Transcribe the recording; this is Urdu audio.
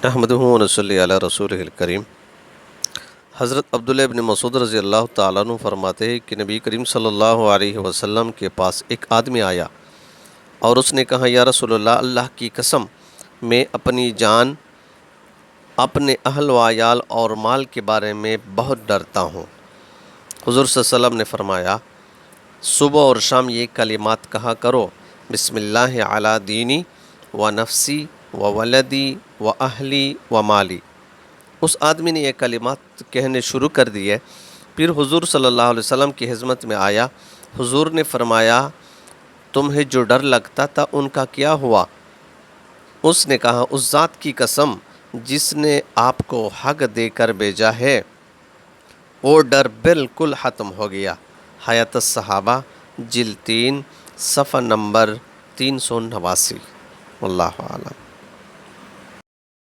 احمدہ و نصلی علی رسولہ الکریم۔ حضرت عبداللہ ابن مسعود رضی اللہ تعالیٰ عنہ فرماتے ہیں کہ نبی کریم صلی اللہ علیہ وسلم کے پاس ایک آدمی آیا اور اس نے کہا، یا رسول اللہ، اللہ کی قسم، میں اپنی جان، اپنے اہل و عیال اور مال کے بارے میں بہت ڈرتا ہوں۔ حضور صلی اللہ علیہ وسلم نے فرمایا، صبح اور شام یہ کلمات کہا کرو، بسم اللہ علی دینی و نفسی و ولدی و اہلی و مالی۔ اس آدمی نے یہ کلمات کہنے شروع کر دیے، پھر حضور صلی اللہ علیہ وسلم کی خدمت میں آیا۔ حضور نے فرمایا، تمہیں جو ڈر لگتا تھا ان کا کیا ہوا؟ اس نے کہا، اس ذات کی قسم جس نے آپ کو حق دے کر بھیجا ہے، وہ ڈر بالکل ختم ہو گیا۔ حیات الصحابہ جلد 3 صفحہ نمبر 389۔ واللہ اعلم۔